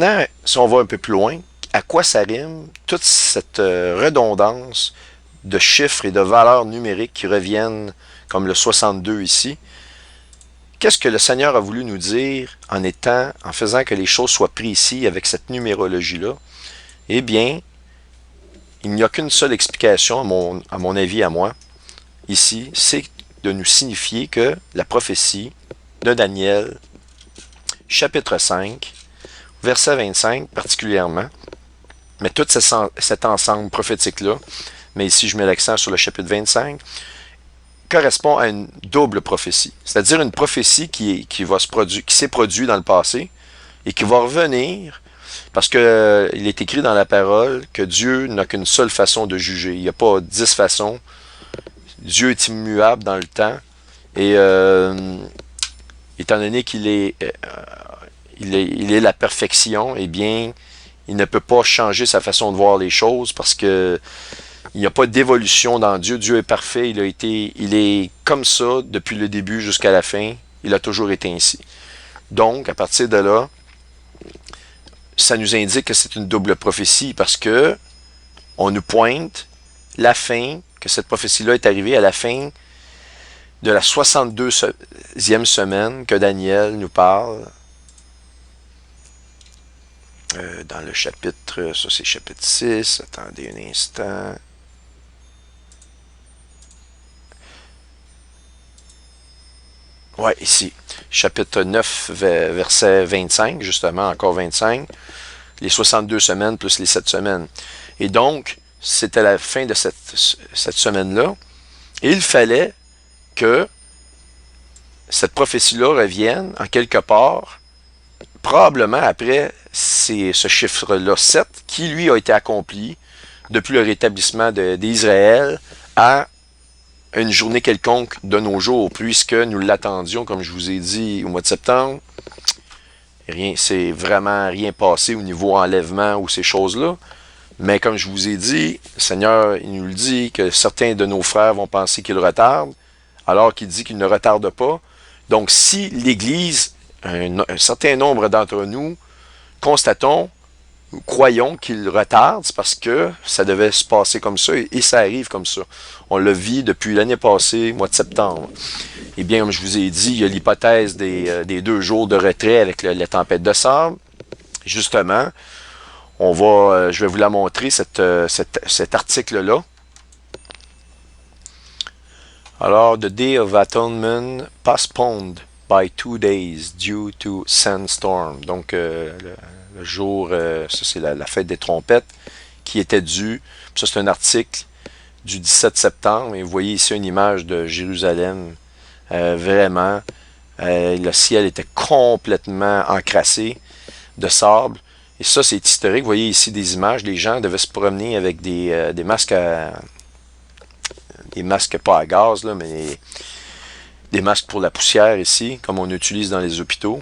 maintenant, si on va un peu plus loin, à quoi ça rime toute cette redondance de chiffres et de valeurs numériques qui reviennent comme le 62 ici? Qu'est-ce que le Seigneur a voulu nous dire en faisant que les choses soient précises avec cette numérologie-là? Eh bien, il n'y a qu'une seule explication, à mon avis, à moi, ici, c'est de nous signifier que la prophétie de Daniel, chapitre 5, verset 25 particulièrement, mais tout cet ensemble prophétique-là, mais ici je mets l'accent sur le chapitre 25, correspond à une double prophétie. C'est-à-dire une prophétie qui s'est produite dans le passé et qui va revenir parce que il est écrit dans la parole que Dieu n'a qu'une seule façon de juger. Il n'y a pas 10 façons. Dieu est immuable dans le temps et étant donné qu'il est la perfection, eh bien, il ne peut pas changer sa façon de voir les choses parce que il n'y a pas d'évolution dans Dieu. Dieu est parfait. Il est comme ça depuis le début jusqu'à la fin. Il a toujours été ainsi. Donc, à partir de là, ça nous indique que c'est une double prophétie parce que on nous pointe la fin, que cette prophétie-là est arrivée à la fin de la 62e semaine que Daniel nous parle. Dans le chapitre, ça c'est chapitre 6, attendez un instant. Ouais, ici, chapitre 9, verset 25, justement, encore 25, les 62 semaines plus les 7 semaines. Et donc, c'était la fin de cette semaine-là, et il fallait que cette prophétie-là revienne en quelque part, probablement après ce chiffre-là 7, qui lui a été accompli depuis le rétablissement d'Israël à une journée quelconque de nos jours, puisque nous l'attendions, comme je vous ai dit, au mois de septembre. C'est vraiment rien passé au niveau enlèvement ou ces choses-là. Mais comme je vous ai dit, le Seigneur, il nous le dit que certains de nos frères vont penser qu'il retarde, alors qu'il dit qu'il ne retarde pas. Donc, si l'Église, un certain nombre d'entre nous, constatons, croyons qu'il retarde, c'est parce que ça devait se passer comme ça et ça arrive comme ça. On le vit depuis l'année passée, mois de septembre. Eh bien, comme je vous ai dit, il y a l'hypothèse des 2 jours de retrait avec la tempête de sable. Justement, je vais vous la montrer, cet article-là. Alors, the Day of Atonement postponed by 2 days due to sandstorm. Donc, le jour, ça c'est la fête des trompettes, qui était due. Ça c'est un article du 17 septembre. Et vous voyez ici une image de Jérusalem. Vraiment, le ciel était complètement encrassé de sable. Et ça c'est historique. Vous voyez ici des images. Les gens devaient se promener avec des masques des masques pas à gaz, là, mais des masques pour la poussière ici, comme on utilise dans les hôpitaux,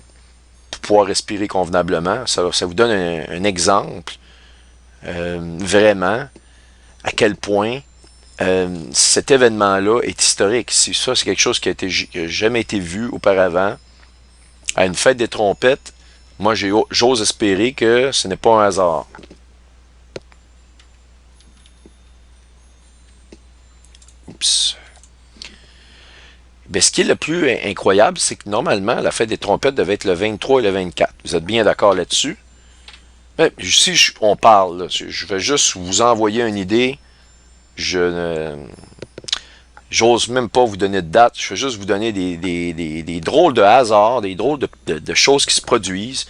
pour pouvoir respirer convenablement. Ça vous donne un exemple, vraiment, à quel point cet événement-là est historique. C'est quelque chose qui n'a jamais été vu auparavant. À une fête des trompettes, moi, j'ose espérer que ce n'est pas un hasard. Oups. Ben, ce qui est le plus incroyable, c'est que normalement, la fête des trompettes devait être le 23 et le 24. Vous êtes bien d'accord là-dessus? Ben, si on parle, là, je vais juste vous envoyer une idée. J'ose même pas vous donner de date. Je vais juste vous donner des drôles de hasards, des drôles de choses qui se produisent.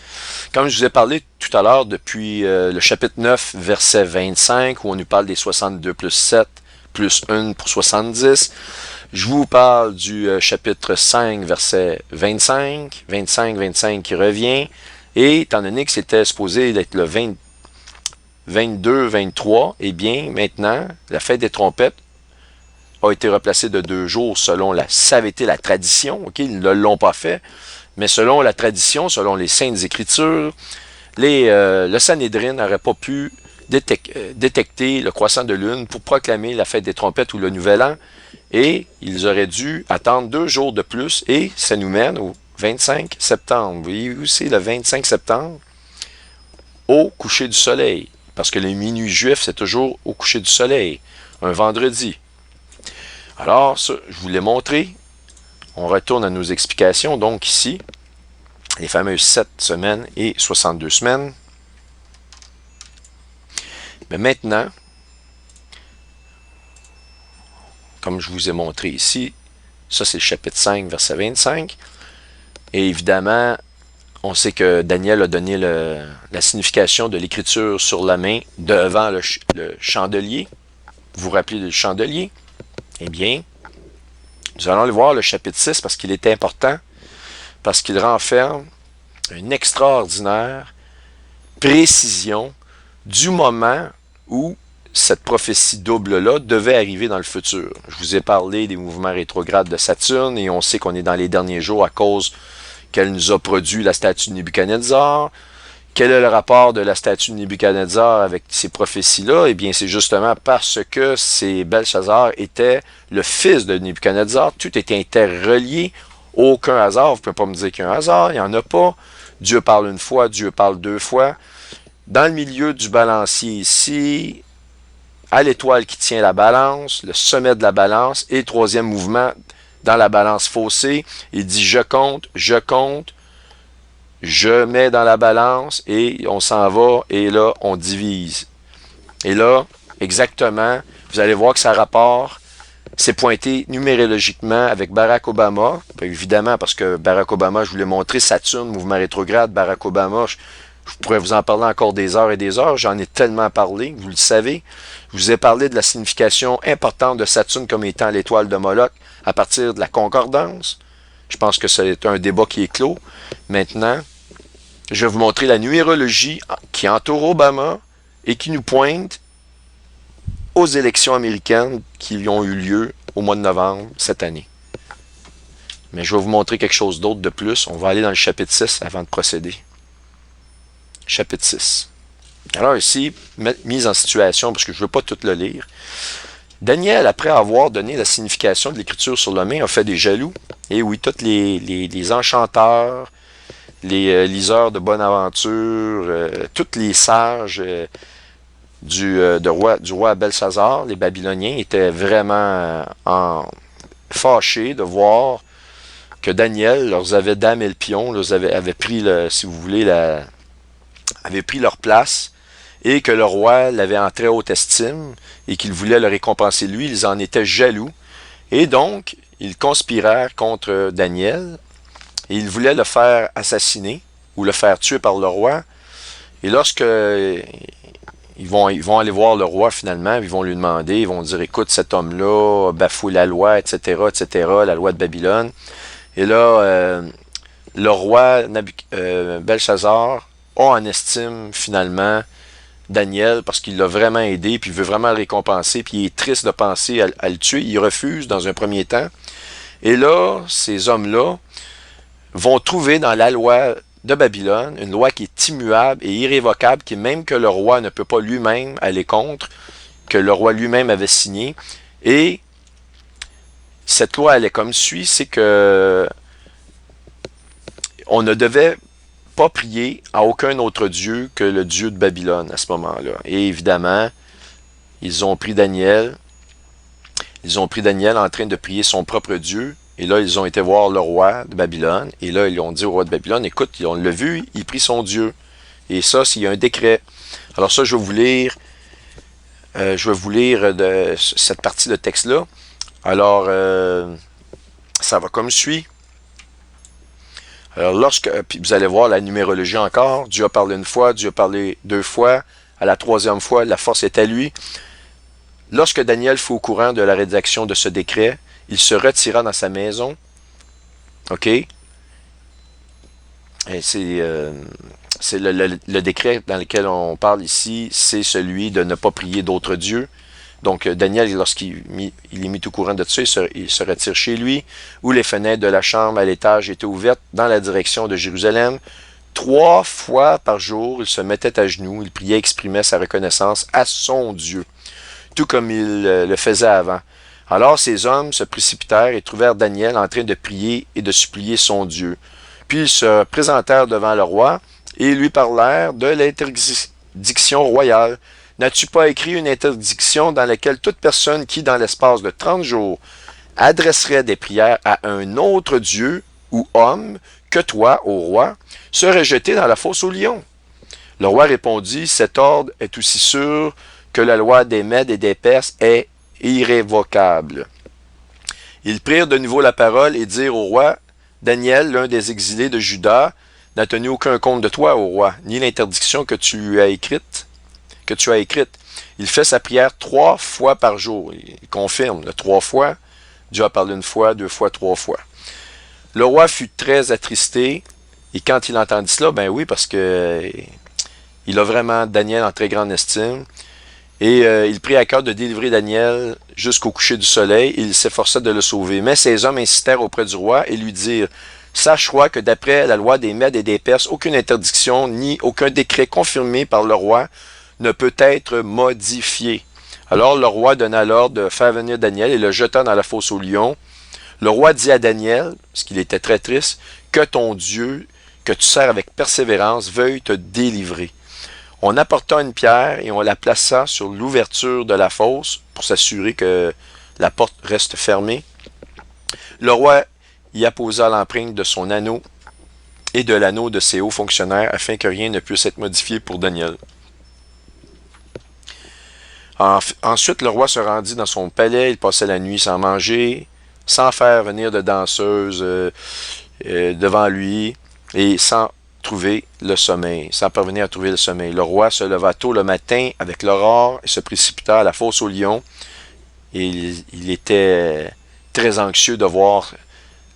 Comme je vous ai parlé tout à l'heure, depuis le chapitre 9, verset 25, où on nous parle des 62 plus 7, plus 1 pour 70. Je vous parle du chapitre 5, verset 25, 25 qui revient. Et étant donné que c'était supposé d'être le 22, 23, eh bien, maintenant, la fête des trompettes a été replacée de 2 jours selon ça avait été la tradition. Okay? Ils ne l'ont pas fait. Mais selon la tradition, selon les Saintes Écritures, le Sanhédrin n'aurait pas pu détecter le croissant de lune pour proclamer la fête des trompettes ou le nouvel an. Et ils auraient dû attendre 2 jours de plus. Et ça nous mène au 25 septembre. Vous voyez où c'est le 25 septembre? au coucher du soleil. Parce que les minuit juifs, c'est toujours au coucher du soleil, un vendredi. Alors, ça, je vous l'ai montré. On retourne à nos explications. Donc ici, les fameuses 7 semaines et 62 semaines. Mais maintenant, comme je vous ai montré ici, ça c'est le chapitre 5, verset 25. Et évidemment, on sait que Daniel a donné la signification de l'écriture sur la main devant le chandelier. Vous vous rappelez du chandelier? Eh bien, nous allons aller voir le chapitre 6 parce qu'il est important, parce qu'il renferme une extraordinaire précision du moment où cette prophétie double-là devait arriver dans le futur. Je vous ai parlé des mouvements rétrogrades de Saturne et on sait qu'on est dans les derniers jours à cause qu'elle nous a produit la statue de Nebuchadnezzar. Quel est le rapport de la statue de Nebuchadnezzar avec ces prophéties-là? Eh bien, c'est justement parce que Belchazzar était le fils de Nebuchadnezzar. Tout était interrelié. Aucun hasard. Vous ne pouvez pas me dire qu'il y a un hasard. Il n'y en a pas. Dieu parle une fois, Dieu parle deux fois. Dans le milieu du balancier ici, à l'étoile qui tient la balance, le sommet de la balance, et le troisième mouvement dans la balance faussée, il dit je compte, je mets dans la balance, et on s'en va, et là, on divise. Et là, exactement, vous allez voir que ça rapporte, c'est pointé numérologiquement avec Barack Obama, évidemment, parce que Barack Obama, je vous l'ai montré, Saturne, mouvement rétrograde, Barack Obama, je pourrais vous en parler encore des heures et des heures, j'en ai tellement parlé, vous le savez. Je vous ai parlé de la signification importante de Saturne comme étant l'étoile de Moloch à partir de la concordance. Je pense que c'est un débat qui est clos. Maintenant, je vais vous montrer la numérologie qui entoure Obama et qui nous pointe aux élections américaines qui ont eu lieu au mois de novembre cette année. Mais je vais vous montrer quelque chose d'autre de plus. On va aller dans le chapitre 6 avant de procéder. Chapitre 6. Alors ici, mise en situation, parce que je ne veux pas tout le lire. Daniel, après avoir donné la signification de l'écriture sur le main, a fait des jaloux. Et oui, tous les enchanteurs, les liseurs de bonne aventure, tous les sages du roi Belchazzar, les Babyloniens, étaient vraiment fâchés de voir que Daniel leur avait damé le pion, leur avait pris, si vous voulez, avait pris leur place et que le roi l'avait en très haute estime et qu'il voulait le récompenser lui. Ils en étaient jaloux. Et donc, ils conspirèrent contre Daniel et ils voulaient le faire assassiner ou le faire tuer par le roi. Et lorsque ils vont aller voir le roi finalement, ils vont lui demander, ils vont dire, écoute, cet homme-là bafoue la loi, etc., la loi de Babylone. Et là, le roi Belchazzar a en estime finalement Daniel parce qu'il l'a vraiment aidé, puis il veut vraiment le récompenser, puis il est triste de penser à le tuer. Il refuse dans un premier temps. Et là, ces hommes-là vont trouver dans la loi de Babylone une loi qui est immuable et irrévocable, qui même que le roi ne peut pas lui-même aller contre, que le roi lui-même avait signé. Et cette loi, elle est comme suit, c'est que on ne devait pas prier à aucun autre dieu que le dieu de Babylone à ce moment-là. Et évidemment, ils ont pris Daniel en train de prier son propre dieu. Et là, ils ont été voir le roi de Babylone. Et là, ils ont dit au roi de Babylone, écoute, on l'a vu, il prie son dieu. Et ça, s'il y a un décret. Alors ça, je vais vous lire de cette partie de texte-là. Alors, ça va comme suit. Alors, puis vous allez voir la numérologie encore. Dieu a parlé une fois, Dieu a parlé deux fois. À la troisième fois, la force est à lui. Lorsque Daniel fut au courant de la rédaction de ce décret, il se retira dans sa maison. OK? Et c'est le décret dans lequel on parle ici, c'est celui de ne pas prier d'autres dieux. Donc, Daniel, lorsqu'il est mis au courant de ça, il se retire chez lui, où les fenêtres de la chambre à l'étage étaient ouvertes dans la direction de Jérusalem. 3 fois par jour, il se mettait à genoux, il priait, exprimait sa reconnaissance à son Dieu, tout comme il le faisait avant. Alors ces hommes se précipitèrent et trouvèrent Daniel en train de prier et de supplier son Dieu. Puis ils se présentèrent devant le roi, et lui parlèrent de l'interdiction royale. N'as-tu pas écrit une interdiction dans laquelle toute personne qui, dans l'espace de 30 jours, adresserait des prières à un autre Dieu ou homme que toi, ô roi, serait jetée dans la fosse aux lions? Le roi répondit, cet ordre est aussi sûr que la loi des Mèdes et des Perses est irrévocable. Ils prirent de nouveau la parole et dirent au roi, Daniel, l'un des exilés de Juda, n'a tenu aucun compte de toi, ô roi, ni l'interdiction que tu as écrite. Il fait sa prière 3 fois par jour. Il confirme, 3 fois. Dieu a parlé 1 fois, 2 fois, 3 fois. Le roi fut très attristé, et quand il entendit cela, ben oui, parce que il a vraiment Daniel en très grande estime, et il prit à cœur de délivrer Daniel jusqu'au coucher du soleil, et il s'efforça de le sauver. Mais ces hommes insistèrent auprès du roi et lui dirent, sache, roi, que d'après la loi des Mèdes et des Perses, aucune interdiction ni aucun décret confirmé par le roi ne peut être modifié. Alors le roi donna l'ordre de faire venir Daniel et le jeta dans la fosse aux lions. Le roi dit à Daniel, parce qu'il était très triste, que ton Dieu, que tu sers avec persévérance, veuille te délivrer. On apporta une pierre et on la plaça sur l'ouverture de la fosse pour s'assurer que la porte reste fermée. Le roi y apposa l'empreinte de son anneau et de l'anneau de ses hauts fonctionnaires afin que rien ne puisse être modifié pour Daniel. Ensuite, le roi se rendit dans son palais, il passait la nuit sans manger, sans faire venir de danseuses devant lui et sans trouver le sommeil, sans parvenir à trouver le sommeil. Le roi se leva tôt le matin avec l'aurore et se précipita à la fosse aux lions. Et il était très anxieux de voir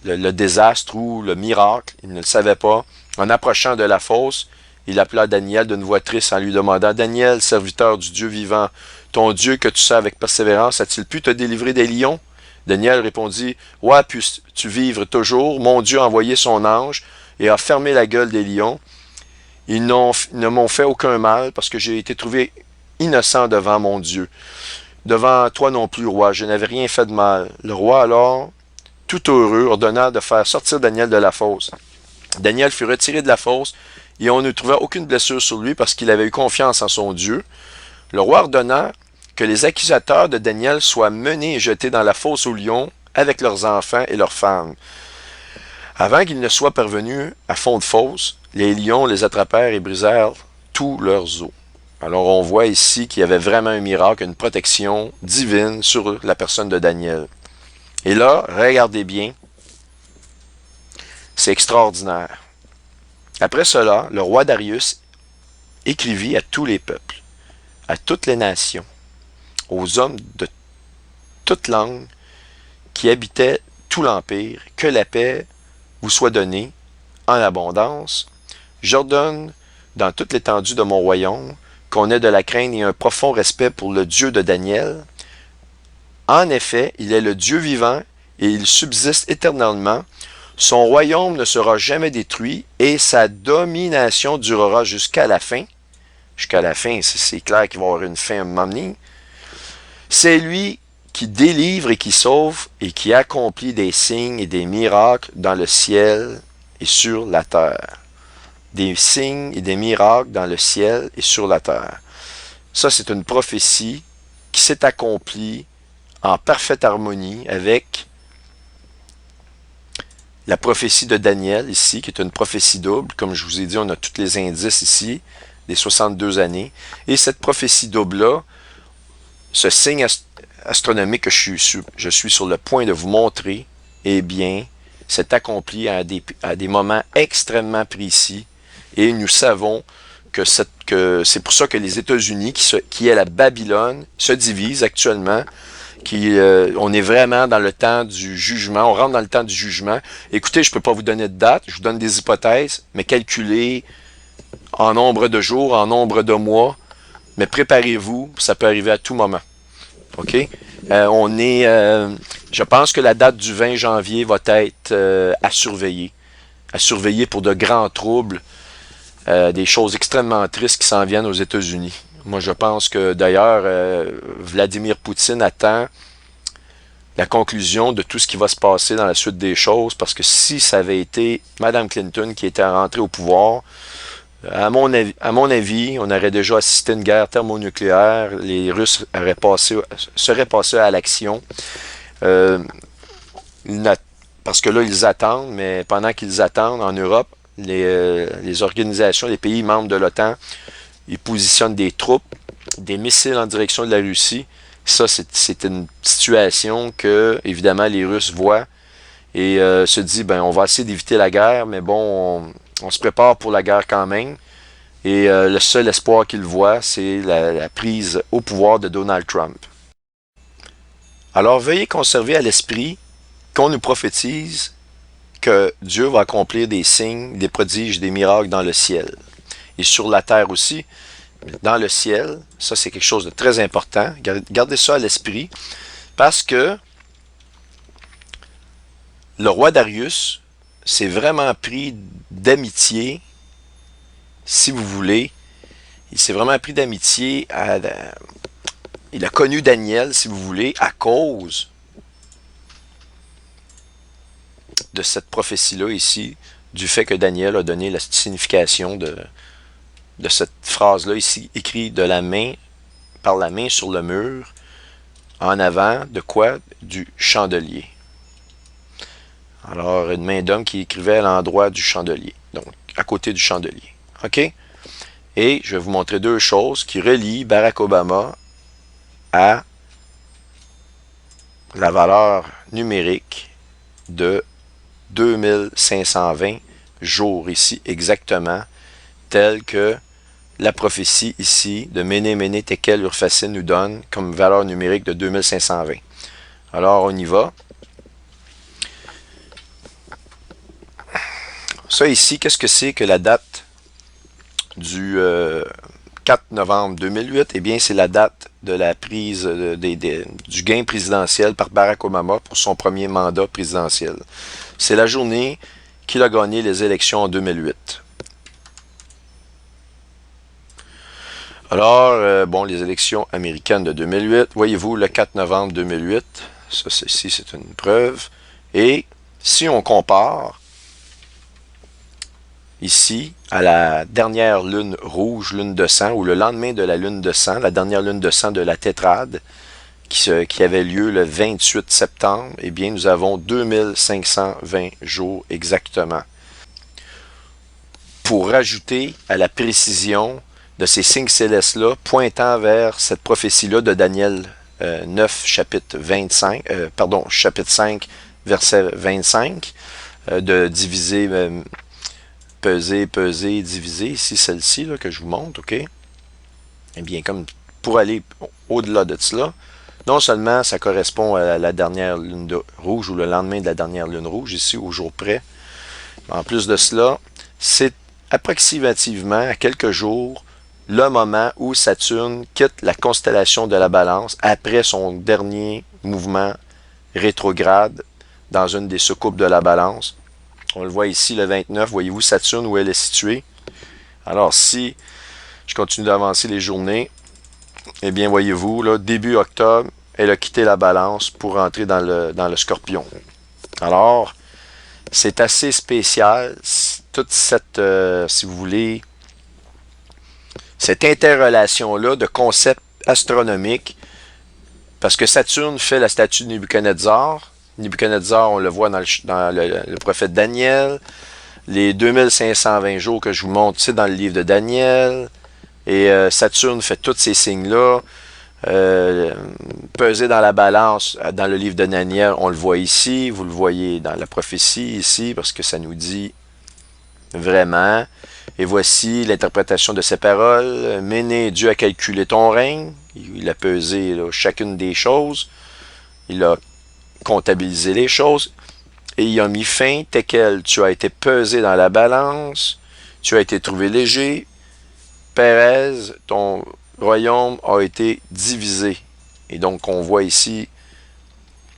le désastre ou le miracle. Il ne le savait pas. En approchant de la fosse, il appela Daniel d'une voix triste en lui demandant, Daniel, serviteur du Dieu vivant, ton Dieu que tu sais avec persévérance, a-t-il pu te délivrer des lions? Daniel répondit, ouais, puisses-tu vivre toujours? Mon Dieu a envoyé son ange et a fermé la gueule des lions. Ils ne m'ont fait aucun mal parce que j'ai été trouvé innocent devant mon Dieu. Devant toi non plus, roi, je n'avais rien fait de mal. Le roi alors, tout heureux, ordonna de faire sortir Daniel de la fosse. Daniel fut retiré de la fosse et on ne trouva aucune blessure sur lui parce qu'il avait eu confiance en son Dieu. Le roi ordonna que les accusateurs de Daniel soient menés et jetés dans la fosse aux lions avec leurs enfants et leurs femmes. Avant qu'ils ne soient parvenus à fond de fosse, les lions les attrapèrent et brisèrent tous leurs os. Alors on voit ici qu'il y avait vraiment un miracle, une protection divine sur la personne de Daniel. Et là, regardez bien, c'est extraordinaire. Après cela, le roi Darius écrivit à tous les peuples, à toutes les nations, aux hommes de toute langue qui habitaient tout l'empire, que la paix vous soit donnée en abondance. J'ordonne dans toute l'étendue de mon royaume qu'on ait de la crainte et un profond respect pour le Dieu de Daniel. En effet, il est le Dieu vivant et il subsiste éternellement. Son royaume ne sera jamais détruit et sa domination durera jusqu'à la fin. Jusqu'à la fin, c'est clair qu'il va y avoir une fin à un moment donné. C'est lui qui délivre et qui sauve et qui accomplit des signes et des miracles dans le ciel et sur la terre. Des signes et des miracles dans le ciel et sur la terre. Ça, c'est une prophétie qui s'est accomplie en parfaite harmonie avec la prophétie de Daniel ici, qui est une prophétie double. Comme je vous ai dit, on a tous les indices ici, des 62 années. Et cette prophétie double-là, ce signe astronomique que je suis sur le point de vous montrer, eh bien, s'est accompli à des moments extrêmement précis. Et nous savons que c'est pour ça que les États-Unis, qui est la Babylone, se divisent actuellement. On est vraiment dans le temps du jugement. On rentre dans le temps du jugement. Écoutez, je ne peux pas vous donner de date. Je vous donne des hypothèses, mais calculez en nombre de jours, en nombre de mois. Mais préparez-vous, ça peut arriver à tout moment. OK? Je pense que la date du 20 janvier va être à surveiller. À surveiller pour de grands troubles. Des choses extrêmement tristes qui s'en viennent aux États-Unis. Moi, je pense que d'ailleurs, Vladimir Poutine attend la conclusion de tout ce qui va se passer dans la suite des choses, parce que si ça avait été Mme Clinton qui était rentrée au pouvoir, À mon avis, on aurait déjà assisté à une guerre thermonucléaire. Les Russes seraient passés à l'action. Euh, Parce que là, ils attendent, mais pendant qu'ils attendent en Europe, les organisations, les pays membres de l'OTAN, ils positionnent des troupes, des missiles en direction de la Russie. Ça, c'est une situation que, évidemment, les Russes voient et se disent, ben, on va essayer d'éviter la guerre, mais bon, on se prépare pour la guerre quand même. Et le seul espoir qu'ils voient, c'est la prise au pouvoir de Donald Trump. Alors, veuillez conserver à l'esprit qu'on nous prophétise que Dieu va accomplir des signes, des prodiges, des miracles dans le ciel. Et sur la terre aussi, dans le ciel, ça c'est quelque chose de très important. Gardez ça à l'esprit, parce que le roi Darius s'est vraiment pris d'amitié, si vous voulez. Il s'est vraiment pris d'amitié il a connu Daniel, si vous voulez, à cause de cette prophétie-là ici, du fait que Daniel a donné la signification de cette phrase-là ici, écrite de la main, par la main sur le mur, en avant, de quoi? Du chandelier. Alors, une main d'homme qui écrivait à l'endroit du chandelier, donc à côté du chandelier. OK? Et je vais vous montrer deux choses qui relient Barack Obama à la valeur numérique de 2520 jours ici, exactement, tel que la prophétie ici de Méné, Méné, Tekel, Urfacine nous donne comme valeur numérique de 2520. Alors, on y va. Ça ici, qu'est-ce que c'est que la date du 4 novembre 2008? Eh bien, c'est la date de la prise du gain présidentiel par Barack Obama pour son premier mandat présidentiel. C'est la journée qu'il a gagné les élections en 2008. Alors, bon, les élections américaines de 2008, voyez-vous, le 4 novembre 2008, ça, ceci, c'est une preuve. Et si on compare ici à la dernière lune rouge, lune de sang, ou le lendemain de la lune de sang, la dernière lune de sang de la tétrade, qui avait lieu le 28 septembre, eh bien, nous avons 2520 jours exactement. Pour rajouter à la précision de ces signes célestes-là, pointant vers cette prophétie-là de Daniel 9, chapitre 5, verset 25, de diviser, peser, diviser, ici, celle-ci, que je vous montre, OK? Eh bien, comme pour aller au-delà de cela, non seulement ça correspond à la dernière lune rouge ou le lendemain de la dernière lune rouge, ici, au jour près, en plus de cela, c'est approximativement à quelques jours le moment où Saturne quitte la constellation de la Balance après son dernier mouvement rétrograde dans une des soucoupes de la Balance. On le voit ici le 29, voyez-vous Saturne où elle est située. Alors si je continue d'avancer les journées, eh bien voyez-vous, là, début octobre, elle a quitté la Balance pour entrer dans le Scorpion. Alors, c'est assez spécial, toute cette, si vous voulez, cette interrelation-là de concepts astronomiques, parce que Saturne fait la statue de Nebuchadnezzar. Nebuchadnezzar, on le voit dans le prophète Daniel. Les 2520 jours que je vous montre, c'est dans le livre de Daniel. Et Saturne fait tous ces signes-là. Pesé dans la balance, dans le livre de Daniel, on le voit ici. Vous le voyez dans la prophétie ici, parce que ça nous dit vraiment. Et voici l'interprétation de ces paroles. Méné, Dieu a calculé ton règne. Il a pesé là, chacune des choses. Il a comptabilisé les choses. Et il a mis fin. Tekel, tu as été pesé dans la balance. Tu as été trouvé léger. Pérez, ton royaume a été divisé. Et donc, on voit ici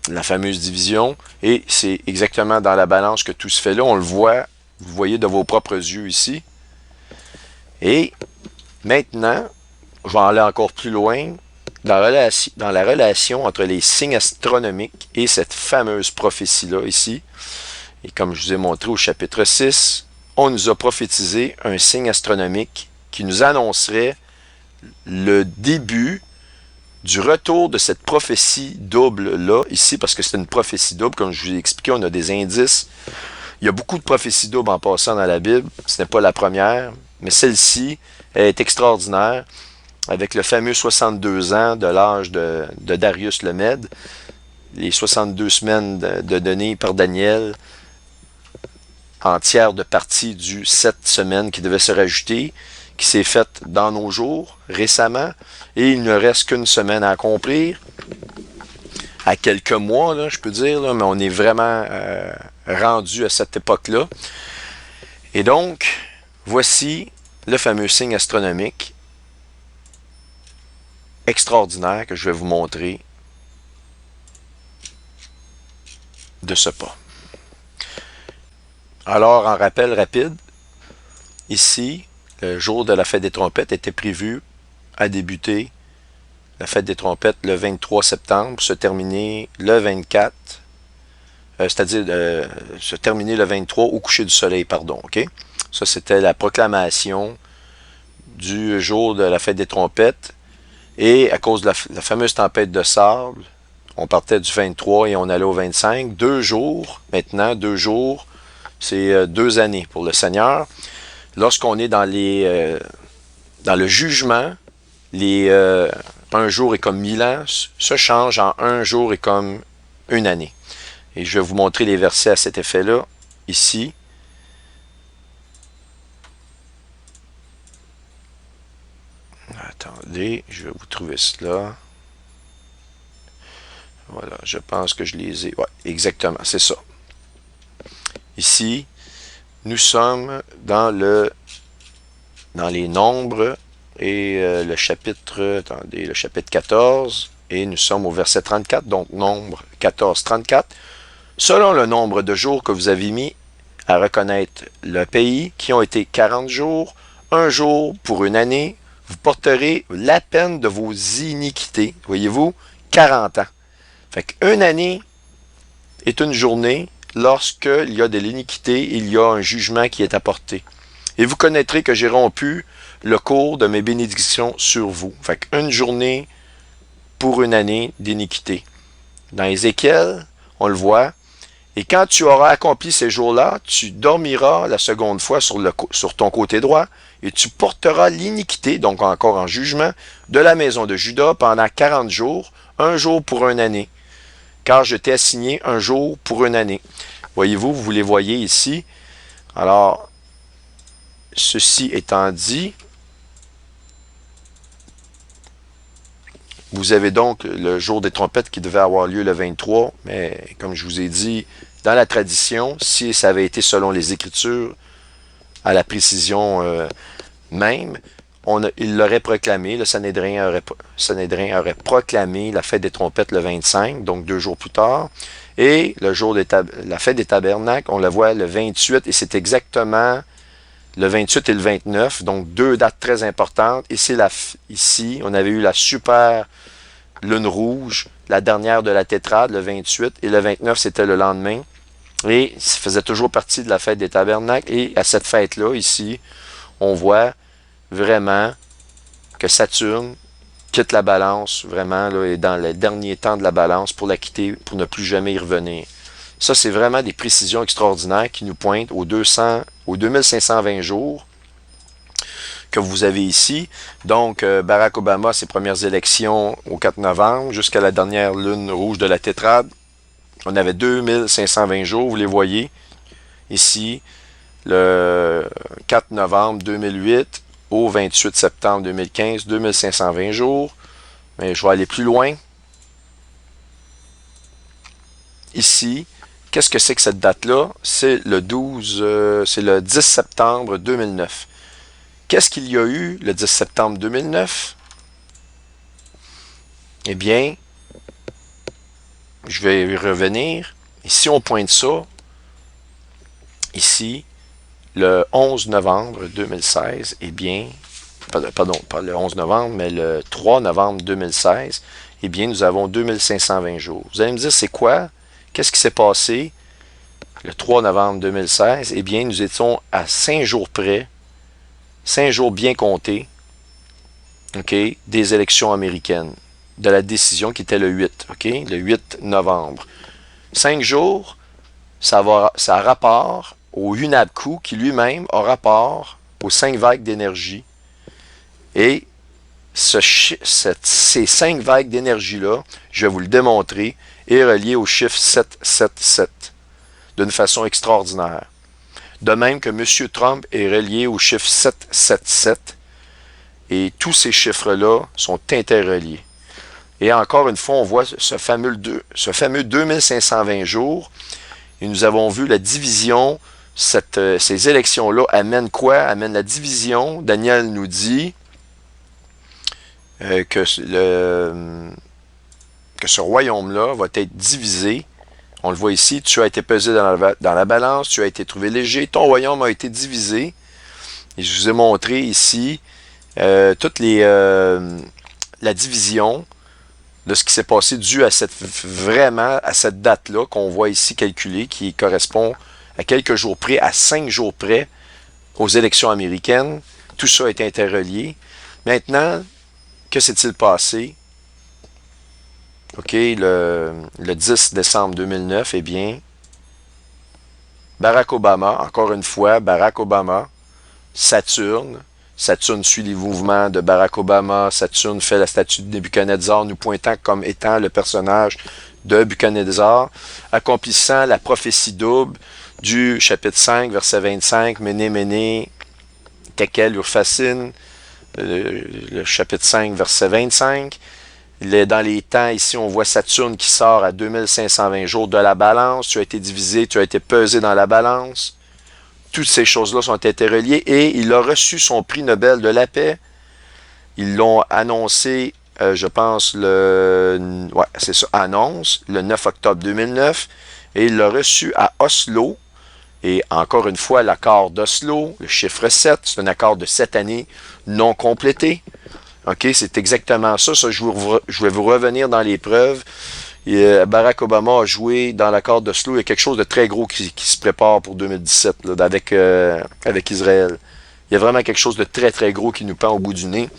la fameuse division. Et c'est exactement dans la balance que tout se fait là. On le voit. Vous le voyez de vos propres yeux ici. Et maintenant, je vais aller encore plus loin dans la relation entre les signes astronomiques et cette fameuse prophétie-là ici. Et comme je vous ai montré au chapitre 6, on nous a prophétisé un signe astronomique qui nous annoncerait le début du retour de cette prophétie double-là, ici, parce que c'est une prophétie double, comme je vous ai expliqué, on a des indices. Il y a beaucoup de prophéties doubles en passant dans la Bible, ce n'est pas la première, mais celle-ci est extraordinaire, avec le fameux 62 ans de l'âge de Darius le Mède, les 62 semaines données par Daniel, en tiers de partie du 7 semaines qui devait se rajouter, qui s'est faite dans nos jours, récemment, et il ne reste qu'une semaine à accomplir, à quelques mois, là, je peux dire, là, mais on est vraiment rendu à cette époque-là. Et donc, voici le fameux signe astronomique extraordinaire que je vais vous montrer de ce pas. Alors, en rappel rapide, ici, le jour de la fête des trompettes était prévu à débuter la fête des trompettes le 23 septembre, se terminer le 24, c'est-à-dire se terminer le 23 au coucher du soleil, pardon, ok? Ça, c'était la proclamation du jour de la fête des trompettes. Et à cause de la fameuse tempête de sable, on partait du 23 et on allait au 25. 2 jours, maintenant, 2 jours, c'est 2 années pour le Seigneur. Lorsqu'on est dans le jugement, un jour est comme 1000 ans, se change en un jour est comme une année. Et je vais vous montrer les versets à cet effet-là, ici. Attendez, je vais vous trouver cela. Voilà, je pense que je les ai. Ouais, exactement, c'est ça. Ici, nous sommes dans les nombres et le chapitre 14, et nous sommes au verset 34, donc nombre 14, 34. Selon le nombre de jours que vous avez mis à reconnaître le pays, qui ont été 40 jours, un jour pour une année, vous porterez la peine de vos iniquités. Voyez-vous, 40 ans. Fait qu'une année est une journée lorsqu'il y a de l'iniquité, il y a un jugement qui est apporté. Et vous connaîtrez que j'ai rompu le cours de mes bénédictions sur vous. Fait qu'une journée pour une année d'iniquité. Dans Ézéchiel, on le voit. Et quand tu auras accompli ces jours-là, tu dormiras la seconde fois sur ton côté droit, et tu porteras l'iniquité, donc encore en jugement, de la maison de Juda pendant 40 jours, un jour pour une année. Car je t'ai assigné un jour pour une année. Voyez-vous, vous les voyez ici. Alors, ceci étant dit, vous avez donc le jour des trompettes qui devait avoir lieu le 23, mais comme je vous ai dit, dans la tradition, si ça avait été selon les Écritures, à la précision même, il l'aurait proclamé, le Sanhédrin aurait proclamé la fête des trompettes le 25, donc 2 jours plus tard, et le jour de la fête des tabernacles, on le voit le 28, et c'est exactement le 28 et le 29, donc 2 dates très importantes. Et c'est ici, on avait eu la super lune rouge, la dernière de la tétrade, le 28, et le 29, c'était le lendemain. Et ça faisait toujours partie de la fête des tabernacles. Et à cette fête-là, ici, on voit vraiment que Saturne quitte la balance, vraiment, là, est dans les derniers temps de la balance pour la quitter, pour ne plus jamais y revenir. Ça, c'est vraiment des précisions extraordinaires qui nous pointent aux 2520 jours que vous avez ici. Donc, Barack Obama, ses premières élections au 4 novembre, jusqu'à la dernière lune rouge de la tétrade, on avait 2520 jours, vous les voyez ici, le 4 novembre 2008 au 28 septembre 2015, 2520 jours. Mais je vais aller plus loin. Ici, qu'est-ce que c'est que cette date-là? C'est le 10 septembre 2009. Qu'est-ce qu'il y a eu le 10 septembre 2009? Eh bien, je vais y revenir. Et si on pointe ça, ici, le 11 novembre 2016, eh bien, pardon, pas le 11 novembre, mais le 3 novembre 2016, eh bien, nous avons 2520 jours. Vous allez me dire, c'est quoi? Qu'est-ce qui s'est passé le 3 novembre 2016, eh bien, nous étions à 5 jours près, 5 jours bien comptés, OK, des élections américaines, de la décision qui était le 8, OK, le 8 novembre. 5 jours, ça a rapport au UNAPCO qui lui-même a rapport aux 5 vagues d'énergie. Et ces 5 vagues d'énergie-là, je vais vous le démontrer, est relié au chiffre 777 d'une façon extraordinaire. De même que M. Trump est relié au chiffre 777 et tous ces chiffres-là sont interreliés. Et encore une fois, on voit ce fameux 2520 jours et nous avons vu la division, ces élections-là amènent quoi? Amènent la division. Daniel nous dit que ce royaume-là va être divisé. On le voit ici, tu as été pesé dans la balance, tu as été trouvé léger, ton royaume a été divisé. Et je vous ai montré ici toute la division de ce qui s'est passé dû à vraiment à cette date-là qu'on voit ici calculée, qui correspond à quelques jours près, à 5 jours près, aux élections américaines. Tout ça est interrelié. Maintenant, que s'est-il passé? OK, le 10 décembre 2009, eh bien, Barack Obama, encore une fois, Barack Obama, Saturne suit les mouvements de Barack Obama, Saturne fait la statue de Nebuchadnezzar, nous pointant comme étant le personnage de Nebuchadnezzar, accomplissant la prophétie double du chapitre 5, verset 25, Méné, Méné, Tekel, Urfacine, le chapitre 5, verset 25. Dans les temps, ici, on voit Saturne qui sort à 2520 jours de la balance. Tu as été divisé, tu as été pesé dans la balance. Toutes ces choses-là sont interreliées et il a reçu son prix Nobel de la paix. Ils l'ont annoncé, je pense, annonce, le 9 octobre 2009. Et il l'a reçu à Oslo. Et encore une fois, l'accord d'Oslo, le chiffre 7, c'est un accord de 7 années non complété. OK, c'est exactement ça. Je vais vous revenir dans les preuves. Barack Obama a joué dans l'accord d'Oslo. Il y a quelque chose de très gros qui se prépare pour 2017 là, avec Israël. Il y a vraiment quelque chose de très, très gros qui nous pend au bout du nez.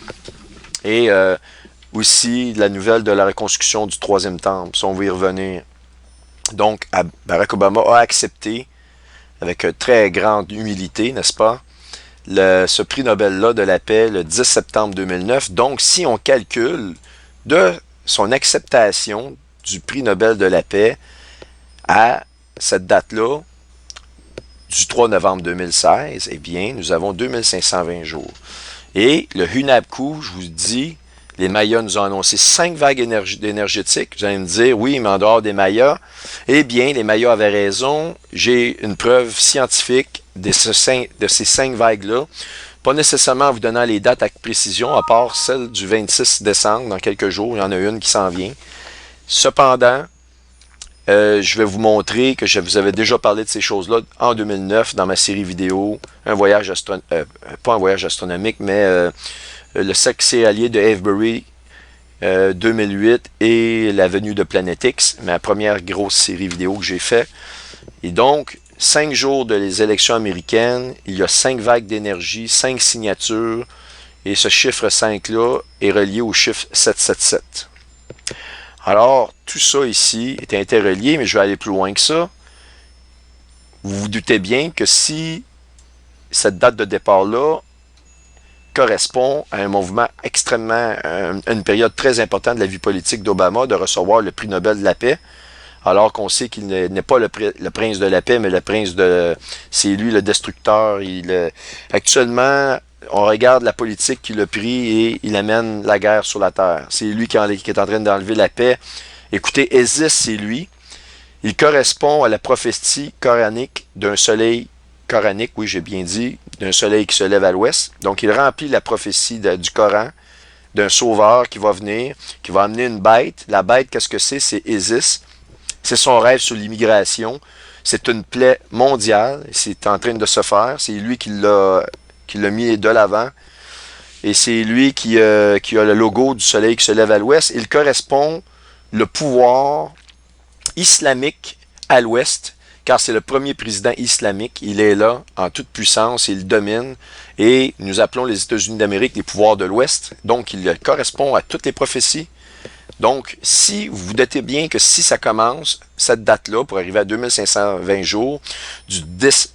Et aussi la nouvelle de la reconstruction du troisième temple, si on veut y revenir. Donc, Barack Obama a accepté, avec très grande humilité, n'est-ce pas, ce prix Nobel-là de la paix le 10 septembre 2009. Donc, si on calcule de son acceptation du prix Nobel de la paix à cette date-là, du 3 novembre 2016, eh bien, nous avons 2520 jours. Et le UNAPCO, je vous dis, les Mayas nous ont annoncé 5 vagues énergétiques. Vous allez me dire, oui, mais en dehors des Mayas, eh bien, les Mayas avaient raison. J'ai une preuve scientifique de ces 5 vagues-là. Pas nécessairement en vous donnant les dates avec précision, à part celle du 26 décembre, dans quelques jours. Il y en a une qui s'en vient. Cependant, je vais vous montrer que je vous avais déjà parlé de ces choses-là en 2009 dans ma série vidéo, pas un voyage astronomique, mais le cercle céréalier de Avebury 2008 et la venue de Planète X, ma première grosse série vidéo que j'ai fait. Et donc, 5 jours de les élections américaines, il y a 5 vagues d'énergie, 5 signatures, et ce chiffre 5-là est relié au chiffre 777. Alors, tout ça ici est interrelié, mais je vais aller plus loin que ça. Vous vous doutez bien que si cette date de départ-là correspond à un mouvement extrêmement, une période très importante de la vie politique d'Obama, de recevoir le prix Nobel de la paix, alors qu'on sait qu'il n'est pas le prince de la paix, mais le prince de... C'est lui le destructeur. Actuellement, on regarde la politique qu'il a pris et il amène la guerre sur la terre. C'est lui qui est en train d'enlever la paix. Écoutez, Isis, c'est lui. Il correspond à la prophétie coranique d'un soleil coranique, oui, j'ai bien dit, d'un soleil qui se lève à l'ouest. Donc, il remplit la prophétie du Coran, d'un sauveur qui va venir, qui va amener une bête. La bête, qu'est-ce que c'est? C'est Isis. C'est son rêve sur l'immigration. C'est une plaie mondiale. C'est en train de se faire. C'est lui qui l'a mis de l'avant. Et c'est lui qui a le logo du soleil qui se lève à l'ouest. Il correspond le pouvoir islamique à l'ouest. car c'est le premier président islamique. Il est là en toute puissance, il domine, et nous appelons les États-Unis d'Amérique les pouvoirs de l'Ouest. Donc, il correspond à toutes les prophéties. Donc, si vous vous notez bien que si ça commence, cette date-là, pour arriver à 2520 jours, du 10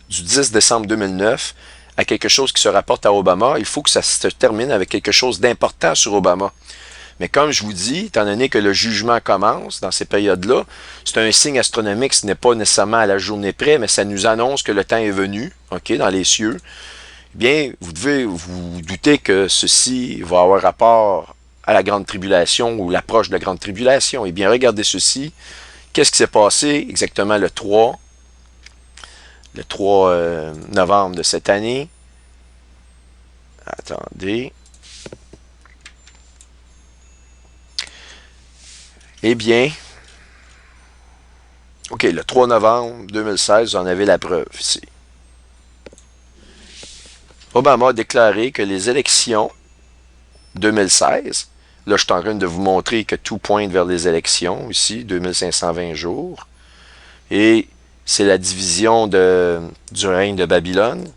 décembre 2009, à quelque chose qui se rapporte à Obama, il faut que ça se termine avec quelque chose d'important sur Obama. Mais comme je vous dis, étant donné que le jugement commence dans ces périodes-là, c'est un signe astronomique, ce n'est pas nécessairement à la journée près, mais ça nous annonce que le temps est venu, ok, dans les cieux. Eh bien, vous devez vous douter que ceci va avoir rapport à la grande tribulation ou l'approche de la grande tribulation. Eh bien, regardez ceci. Qu'est-ce qui s'est passé exactement le 3 novembre de cette année? Attendez. Eh bien, OK, le 3 novembre 2016, vous en avez la preuve ici. Obama a déclaré que les élections 2016, là je suis en train de vous montrer que tout pointe vers les élections, ici, 2520 jours, et c'est la division du règne de Babylone,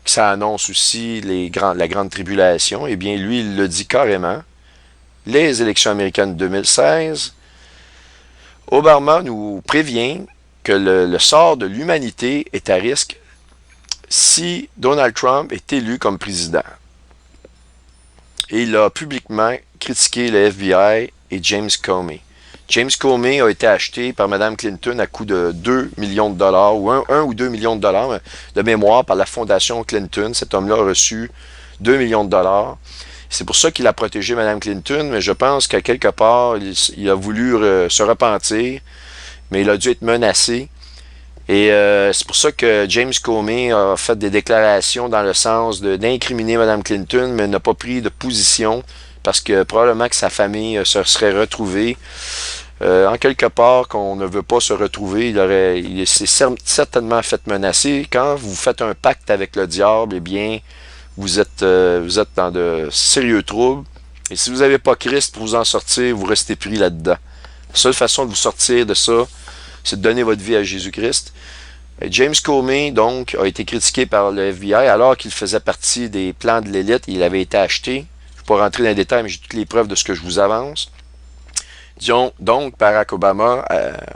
ça annonce aussi la grande tribulation. Eh bien, lui, il le dit carrément. Les élections américaines 2016, Obama nous prévient que le sort de l'humanité est à risque si Donald Trump est élu comme président. Et il a publiquement critiqué le FBI et James Comey. James Comey a été acheté par Mme Clinton à coût de 2 millions de dollars, ou 1 ou 2 millions de dollars de mémoire par la fondation Clinton. Cet homme-là a reçu 2 millions de dollars. C'est pour ça qu'il a protégé Mme Clinton, mais je pense qu'à quelque part, il a voulu se repentir, mais il a dû être menacé. Et c'est pour ça que James Comey a fait des déclarations dans le sens d'incriminer Mme Clinton, mais n'a pas pris de position, parce que probablement que sa famille se serait retrouvée. En quelque part, qu'on ne veut pas se retrouver, il s'est certainement fait menacer. Quand vous faites un pacte avec le diable, eh bien, vous êtes dans de sérieux troubles. Et si vous n'avez pas Christ pour vous en sortir, vous restez pris là-dedans. La seule façon de vous sortir de ça, c'est de donner votre vie à Jésus-Christ. James Comey, donc, a été critiqué par le FBI alors qu'il faisait partie des plans de l'élite. Il avait été acheté. Je ne vais pas rentrer dans les détails, mais j'ai toutes les preuves de ce que je vous avance. Donc, Barack Obama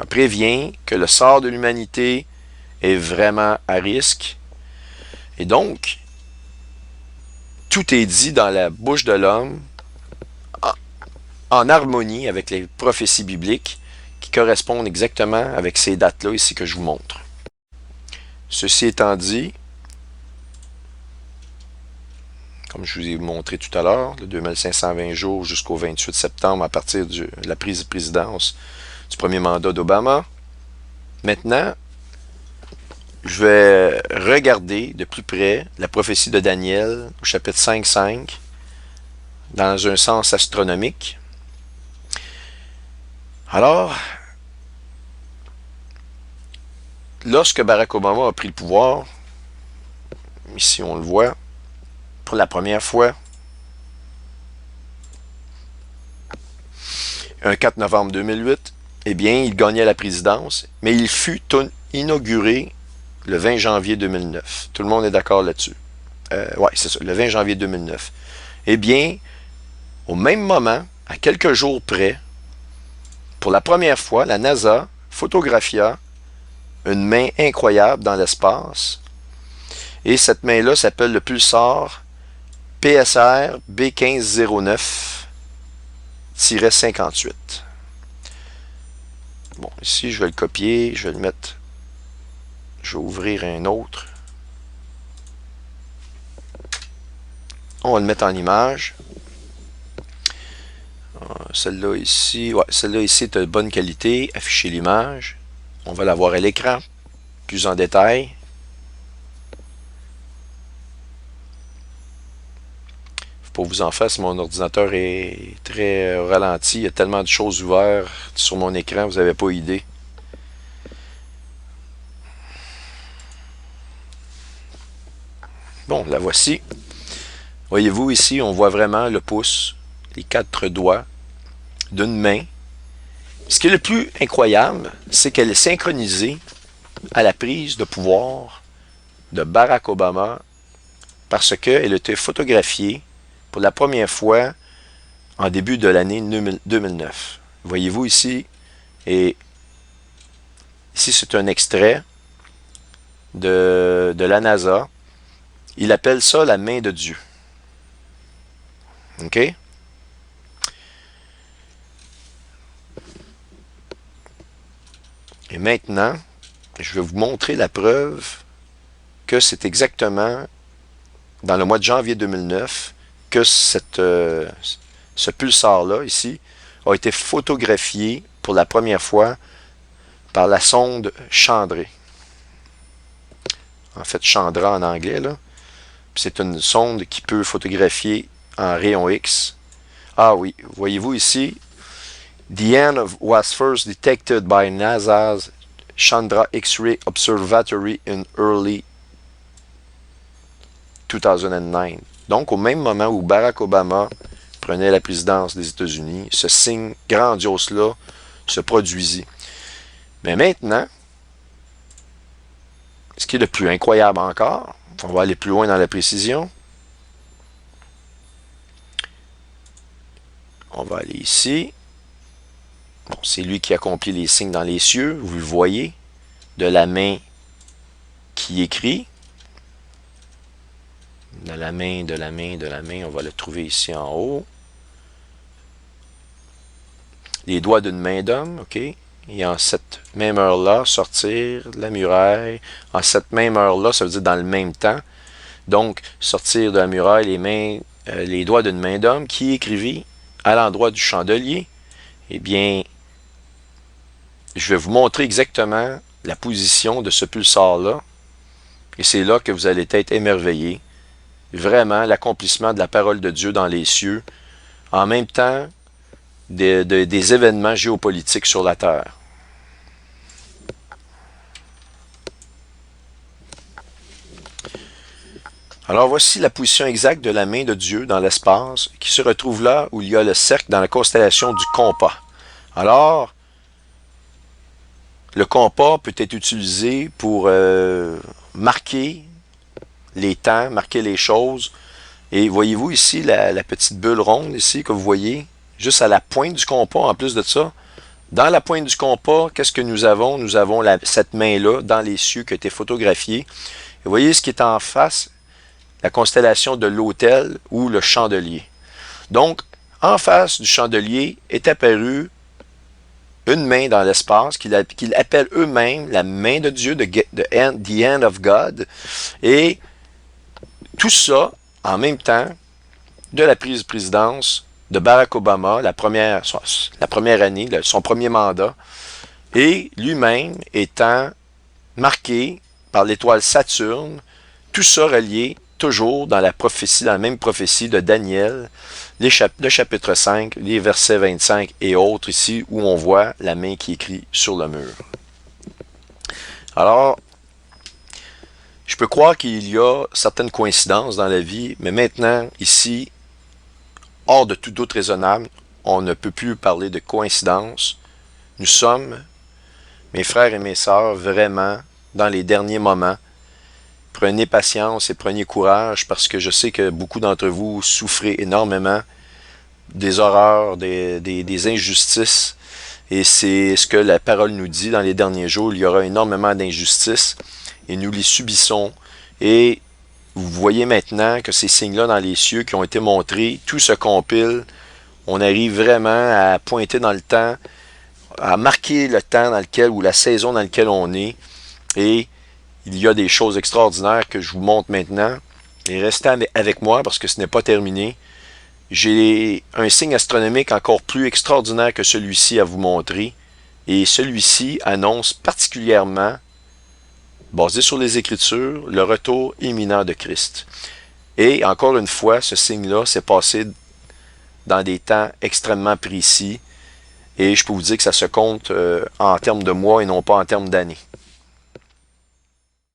prévient que le sort de l'humanité est vraiment à risque. Et donc, tout est dit dans la bouche de l'homme en harmonie avec les prophéties bibliques qui correspondent exactement avec ces dates-là ici que je vous montre. Ceci étant dit, comme je vous ai montré tout à l'heure, de 2520 jours jusqu'au 28 septembre à partir de la prise de présidence du premier mandat d'Obama. Maintenant, je vais regarder de plus près la prophétie de Daniel au chapitre 5.5 dans un sens astronomique. Alors, lorsque Barack Obama a pris le pouvoir, ici on le voit, pour la première fois, un 4 novembre 2008, eh bien, il gagnait la présidence, mais il fut inauguré le 20 janvier 2009. Tout le monde est d'accord là-dessus. Oui, c'est ça, le 20 janvier 2009. Eh bien, au même moment, à quelques jours près, pour la première fois, la NASA photographia une main incroyable dans l'espace. Et cette main-là s'appelle le pulsar PSR B1509-58. Bon, ici, je vais le copier, je vais le mettre, je vais ouvrir un autre. On va le mettre en image. Celle-là ici, ouais, celle-là ici est de bonne qualité, afficher l'image. On va la voir à l'écran, plus en détail. Faut pas vous en faire, si mon ordinateur est très ralenti, il y a tellement de choses ouvertes sur mon écran, vous n'avez pas idée. Bon, la voici. Voyez-vous ici, on voit vraiment le pouce, les 4 doigts d'une main. Ce qui est le plus incroyable, c'est qu'elle est synchronisée à la prise de pouvoir de Barack Obama parce qu'elle a été photographiée pour la première fois en début de l'année 2009. Voyez-vous ici, et ici c'est un extrait de la NASA. Il appelle ça la main de Dieu. OK? Et maintenant, je vais vous montrer la preuve que c'est exactement dans le mois de janvier 2009 que ce pulsar-là, ici, a été photographié pour la première fois par la sonde Chandra. En fait, Chandra en anglais, là. C'est une sonde qui peut photographier en rayon X. Ah oui, voyez-vous ici, the end was first detected by NASA's Chandra X-ray Observatory in early 2009. Donc, au même moment où Barack Obama prenait la présidence des États-Unis, ce signe grandiose-là se produisit. Mais maintenant, ce qui est le plus incroyable encore, on va aller plus loin dans la précision. On va aller ici. Bon, c'est lui qui accomplit les signes dans les cieux, vous le voyez, de la main qui écrit. De la main, on va le trouver ici en haut. Les doigts d'une main d'homme, ok. Et en cette même heure-là, sortir de la muraille. En cette même heure-là, ça veut dire dans le même temps. Donc, sortir de la muraille, les doigts d'une main d'homme qui écrivit à l'endroit du chandelier. Eh bien, je vais vous montrer exactement la position de ce pulsar-là. Et c'est là que vous allez être émerveillés. Vraiment, l'accomplissement de la parole de Dieu dans les cieux, en même temps des événements géopolitiques sur la Terre. Alors voici la position exacte de la main de Dieu dans l'espace, qui se retrouve là où il y a le cercle dans la constellation du compas. Alors, le compas peut être utilisé pour marquer les temps, marquer les choses. Et voyez-vous ici la petite bulle ronde ici que vous voyez, juste à la pointe du compas en plus de ça. Dans la pointe du compas, qu'est-ce que nous avons? Nous avons cette main-là dans les cieux qui a été photographiée. Et vous voyez ce qui est en face, la constellation de l'autel ou le chandelier. Donc, en face du chandelier est apparue une main dans l'espace qu'ils appellent eux-mêmes la main de Dieu, the hand of God. Et tout ça, en même temps, de la prise de présidence de Barack Obama, la première année, son premier mandat, et lui-même étant marqué par l'étoile Saturne, tout ça relié toujours dans la prophétie, dans la même prophétie de Daniel, le chapitre 5, les versets 25 et autres ici, où on voit la main qui écrit sur le mur. Alors, je peux croire qu'il y a certaines coïncidences dans la vie, mais maintenant, ici, hors de tout doute raisonnable, on ne peut plus parler de coïncidence. Nous sommes, mes frères et mes sœurs, vraiment dans les derniers moments. Prenez patience et prenez courage parce que je sais que beaucoup d'entre vous souffrez énormément des horreurs, des injustices. Et c'est ce que la parole nous dit dans les derniers jours. Il y aura énormément d'injustices et nous les subissons. Et vous voyez maintenant que ces signes-là dans les cieux qui ont été montrés, tout se compile. On arrive vraiment à pointer dans le temps, à marquer le temps dans lequel ou la saison dans laquelle on est. Et il y a des choses extraordinaires que je vous montre maintenant. Et restez avec moi parce que ce n'est pas terminé. J'ai un signe astronomique encore plus extraordinaire que celui-ci à vous montrer. Et celui-ci annonce particulièrement, basé sur les Écritures, le retour imminent de Christ. Et encore une fois, ce signe-là s'est passé dans des temps extrêmement précis. Et je peux vous dire que ça se compte en termes de mois et non pas en termes d'années.